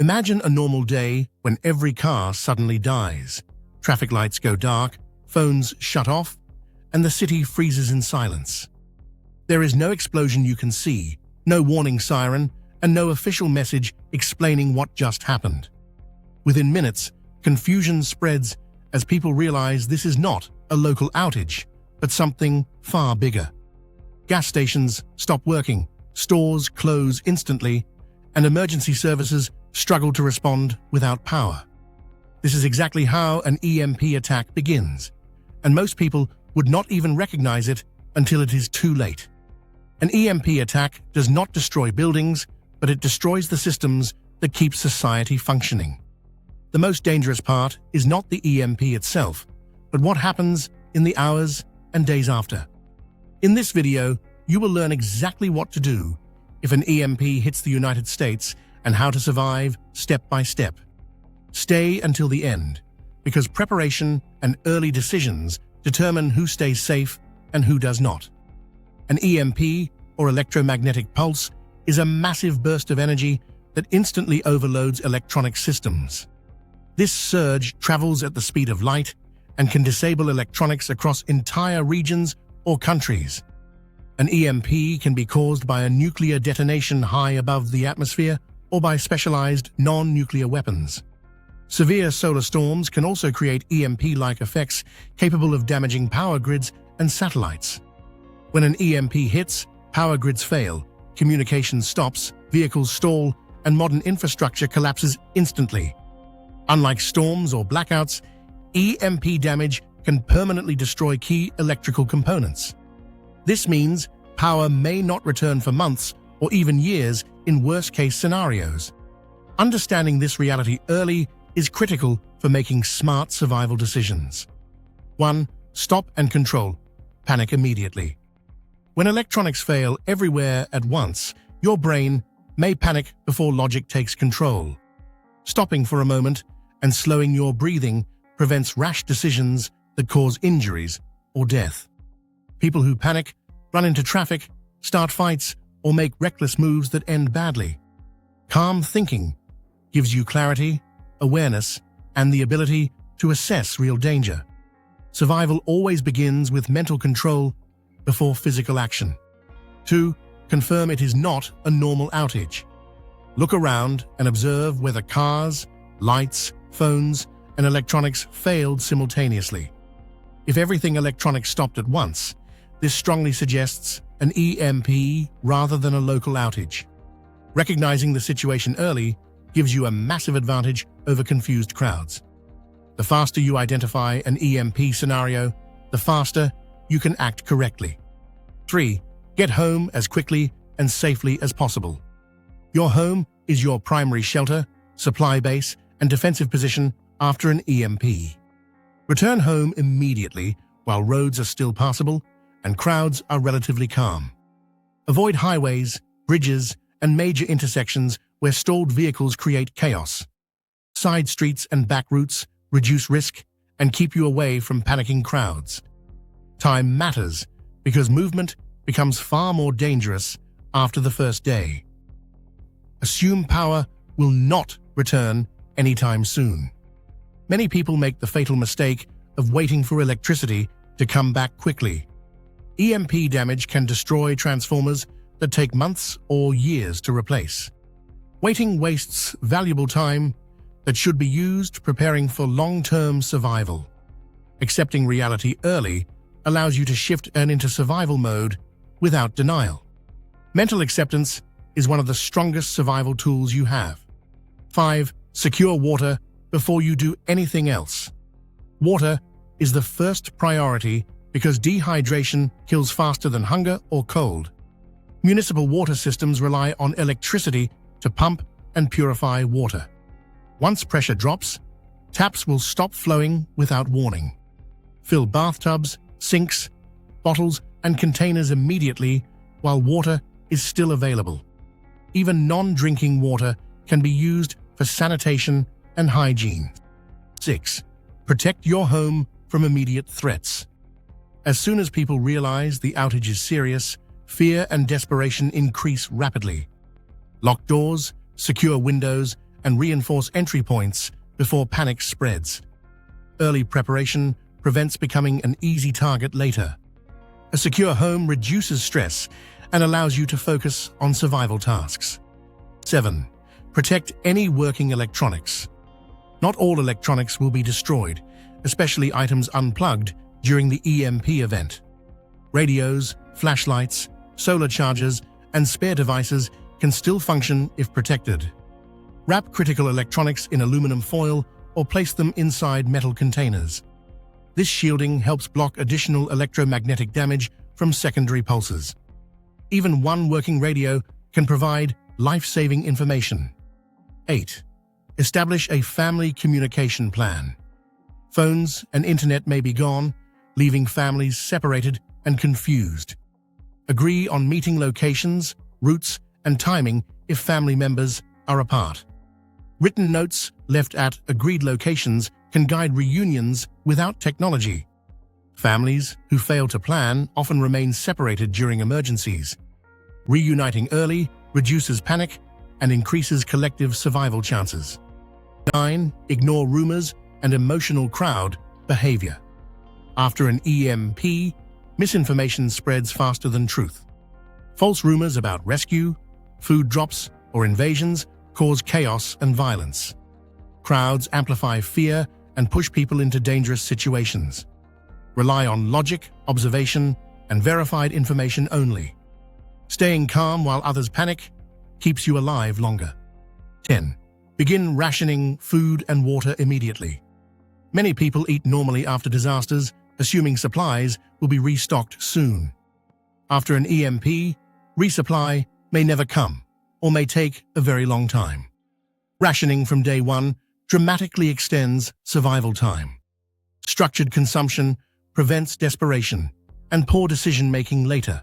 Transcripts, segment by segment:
Imagine a normal day when every car suddenly dies. Traffic lights go dark, phones shut off, and the city freezes in silence. There is no explosion you can see, no warning siren, and no official message explaining what just happened. Within minutes, confusion spreads as people realize this is not a local outage, but something far bigger. Gas stations stop working, stores close instantly, and emergency services struggle to respond without power. This is exactly how an EMP attack begins, and most people would not even recognize it until it is too late. An EMP attack does not destroy buildings, but it destroys the systems that keep society functioning. The most dangerous part is not the EMP itself, but what happens in the hours and days after. In this video, you will learn exactly what to do if an EMP hits the United States and how to survive step by step. Stay until the end, because preparation and early decisions determine who stays safe and who does not. An EMP, or electromagnetic pulse, is a massive burst of energy that instantly overloads electronic systems. This surge travels at the speed of light and can disable electronics across entire regions or countries. An EMP can be caused by a nuclear detonation high above the atmosphere or by specialized non-nuclear weapons. Severe solar storms can also create EMP-like effects capable of damaging power grids and satellites. When an EMP hits, power grids fail, communication stops, vehicles stall, and modern infrastructure collapses instantly. Unlike storms or blackouts, EMP damage can permanently destroy key electrical components. This means power may not return for months or even years in worst-case scenarios. Understanding this reality early is critical for making smart survival decisions. 1. Stop and control. Panic immediately. When electronics fail everywhere at once, your brain may panic before logic takes control. Stopping for a moment and slowing your breathing prevents rash decisions that cause injuries or death. People who panic run into traffic, start fights, or make reckless moves that end badly. Calm thinking gives you clarity, awareness, and the ability to assess real danger. Survival always begins with mental control before physical action. 2. Confirm it is not a normal outage. Look around and observe whether cars, lights, phones, and electronics failed simultaneously. If everything electronic stopped at once, this strongly suggests an EMP rather than a local outage. Recognizing the situation early gives you a massive advantage over confused crowds. The faster you identify an EMP scenario, the faster you can act correctly. 3. Get home as quickly and safely as possible. Your home is your primary shelter, supply base, and defensive position after an EMP. Return home immediately while roads are still passable and crowds are relatively calm. Avoid highways, bridges, and major intersections where stalled vehicles create chaos. Side streets and back routes reduce risk and keep you away from panicking crowds. Time matters because movement becomes far more dangerous after the first day. Assume power will not return anytime soon. Many people make the fatal mistake of waiting for electricity to come back quickly. EMP damage can destroy transformers that take months or years to replace. Waiting wastes valuable time that should be used preparing for long-term survival. Accepting reality early allows you to shift into survival mode without denial. Mental acceptance is one of the strongest survival tools you have. 5. Secure water before you do anything else. Water is the first priority because dehydration kills faster than hunger or cold. Municipal water systems rely on electricity to pump and purify water. Once pressure drops, taps will stop flowing without warning. Fill bathtubs, sinks, bottles, and containers immediately while water is still available. Even non-drinking water can be used for sanitation and hygiene. 6. Protect your home from immediate threats. As soon as people realize the outage is serious, fear and desperation increase rapidly. Lock doors, secure windows, and reinforce entry points before panic spreads. Early preparation prevents becoming an easy target later. A secure home reduces stress and allows you to focus on survival tasks. 7. Protect any working electronics. Not all electronics will be destroyed, especially items unplugged during the EMP event. Radios, flashlights, solar chargers, and spare devices can still function if protected. Wrap critical electronics in aluminum foil or place them inside metal containers. This shielding helps block additional electromagnetic damage from secondary pulses. Even one working radio can provide life-saving information. 8. Establish a family communication plan. Phones and internet may be gone, leaving families separated and confused. Agree on meeting locations, routes, and timing if family members are apart. Written notes left at agreed locations can guide reunions without technology. Families who fail to plan often remain separated during emergencies. Reuniting early reduces panic and increases collective survival chances. 9. Ignore rumors and emotional crowd behavior. After an EMP, misinformation spreads faster than truth. False rumors about rescue, food drops, or invasions cause chaos and violence. Crowds amplify fear and push people into dangerous situations. Rely on logic, observation, and verified information only. Staying calm while others panic keeps you alive longer. 10. Begin rationing food and water immediately. Many people eat normally after disasters, assuming supplies will be restocked soon. After an EMP, resupply may never come or may take a very long time. Rationing from day one dramatically extends survival time. Structured consumption prevents desperation and poor decision-making later.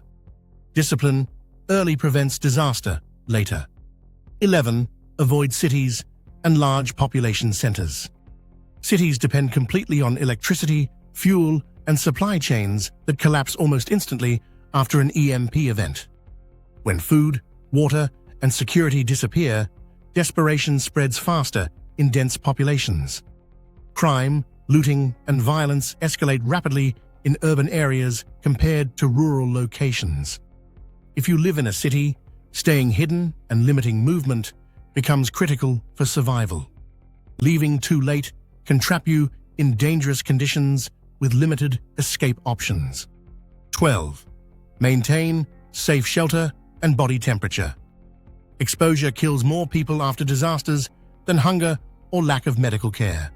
Discipline early prevents disaster later. 11. Avoid cities and large population centers. Cities depend completely on electricity, fuel, and supply chains that collapse almost instantly after an EMP event. When food, water, and security disappear, desperation spreads faster in dense populations. Crime, looting, and violence escalate rapidly in urban areas compared to rural locations. If you live in a city, staying hidden and limiting movement becomes critical for survival. Leaving too late can trap you in dangerous conditions with limited escape options. 12. Maintain safe shelter and body temperature. Exposure kills more people after disasters than hunger or lack of medical care.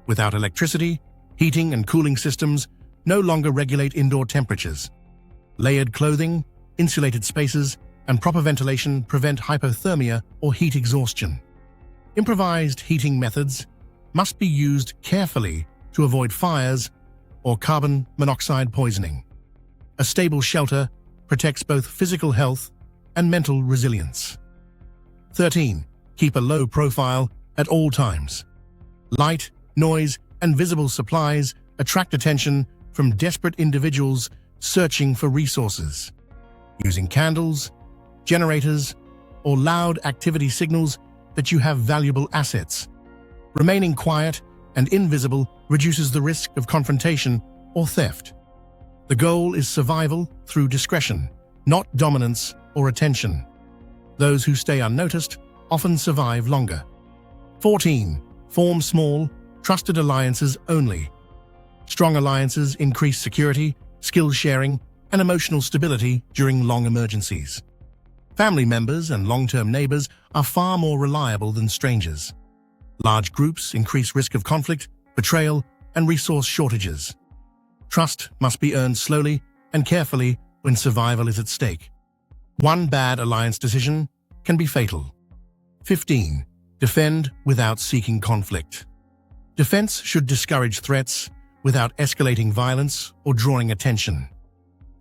Without electricity, heating and cooling systems no longer regulate indoor temperatures. Layered clothing, insulated spaces, and proper ventilation prevent hypothermia or heat exhaustion. Improvised heating methods must be used carefully to avoid fires or carbon monoxide poisoning. A stable shelter protects both physical health and mental resilience. 13. Keep a low profile at all times. Light, noise, and visible supplies attract attention from desperate individuals searching for resources. Using candles, generators, or loud activity signals that you have valuable assets. Remaining quiet and invisible reduces the risk of confrontation or theft. The goal is survival through discretion, not dominance or attention. Those who stay unnoticed often survive longer. 14. Form small, trusted alliances only. Strong alliances increase security, skill sharing, and emotional stability during long emergencies. Family members and long-term neighbors are far more reliable than strangers. Large groups increase risk of conflict, betrayal, and resource shortages. Trust must be earned slowly and carefully when survival is at stake. One bad alliance decision can be fatal. 15. Defend without seeking conflict. Defense should discourage threats without escalating violence or drawing attention.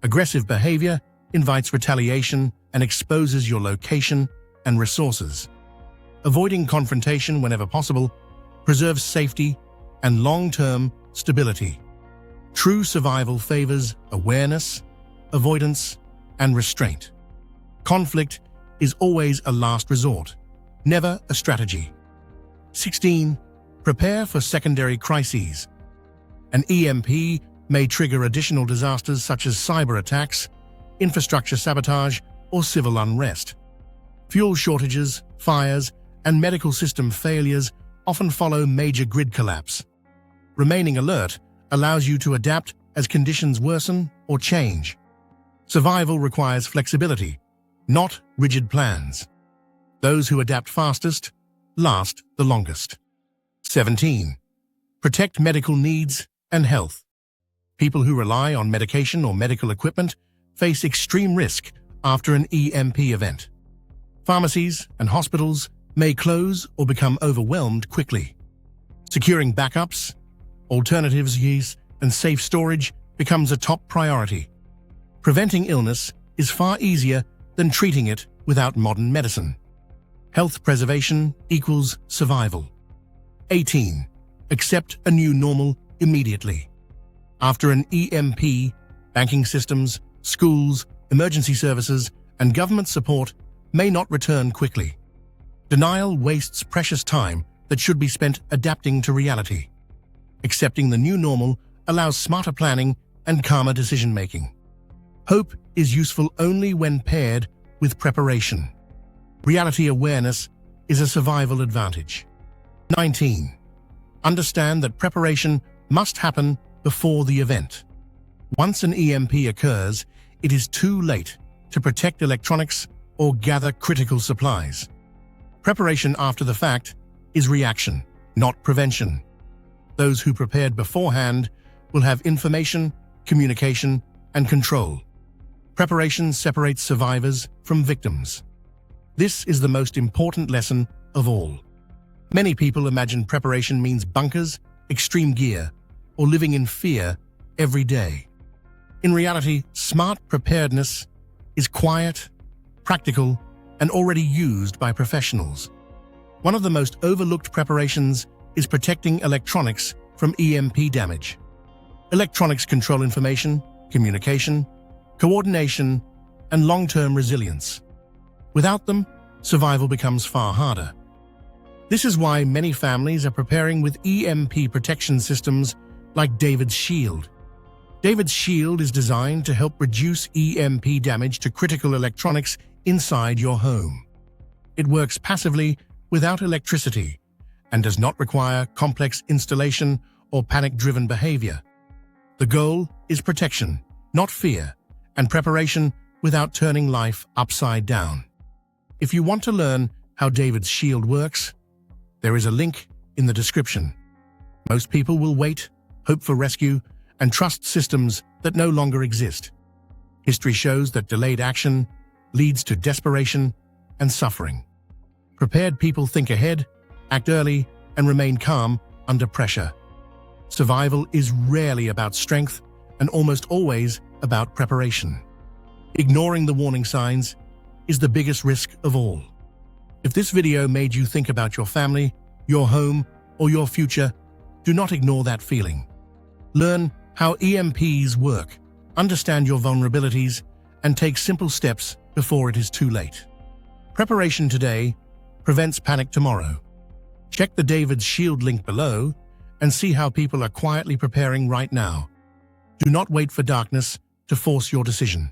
Aggressive behavior invites retaliation and exposes your location and resources. Avoiding confrontation whenever possible preserves safety and long-term stability. True survival favors awareness, avoidance, and restraint. Conflict is always a last resort, never a strategy. 16. Prepare for secondary crises. An EMP may trigger additional disasters such as cyber attacks, infrastructure sabotage, or civil unrest. Fuel shortages, fires, and medical system failures often follow major grid collapse. Remaining alert allows you to adapt as conditions worsen or change. Survival requires flexibility, not rigid plans. Those who adapt fastest last the longest. 17. Protect medical needs and health. People who rely on medication or medical equipment face extreme risk after an EMP event. Pharmacies and hospitals may close or become overwhelmed quickly. Securing backups, alternatives, and safe storage becomes a top priority. Preventing illness is far easier than treating it without modern medicine. Health preservation equals survival. 18. Accept a new normal immediately. After an EMP, banking systems, schools, emergency services, and government support may not return quickly. Denial wastes precious time that should be spent adapting to reality. Accepting the new normal allows smarter planning and calmer decision-making. Hope is useful only when paired with preparation. Reality awareness is a survival advantage. 19. Understand that preparation must happen before the event. Once an EMP occurs, it is too late to protect electronics or gather critical supplies. Preparation after the fact is reaction, not prevention. Those who prepared beforehand will have information, communication, and control. Preparation separates survivors from victims. This is the most important lesson of all. Many people imagine preparation means bunkers, extreme gear, or living in fear every day. In reality, smart preparedness is quiet, practical, and already used by professionals. One of the most overlooked preparations is protecting electronics from EMP damage. Electronics control information, communication, coordination, and long-term resilience. Without them, survival becomes far harder. This is why many families are preparing with EMP protection systems like David's Shield. David's Shield is designed to help reduce EMP damage to critical electronics inside your home. It works passively without electricity and does not require complex installation or panic-driven behavior. The goal is protection, not fear, and preparation without turning life upside down. If you want to learn how David's Shield works, there is a link in the description. Most people will wait, hope for rescue, and trust systems that no longer exist. History shows that delayed action leads to desperation and suffering. Prepared people think ahead, act early, and remain calm under pressure. Survival is rarely about strength and almost always about preparation. Ignoring the warning signs is the biggest risk of all. If this video made you think about your family, your home, or your future, do not ignore that feeling. Learn how EMPs work, understand your vulnerabilities, and take simple steps before it is too late. Preparation today prevents panic tomorrow. Check the David's Shield link below and see how people are quietly preparing right now. Do not wait for darkness to force your decision.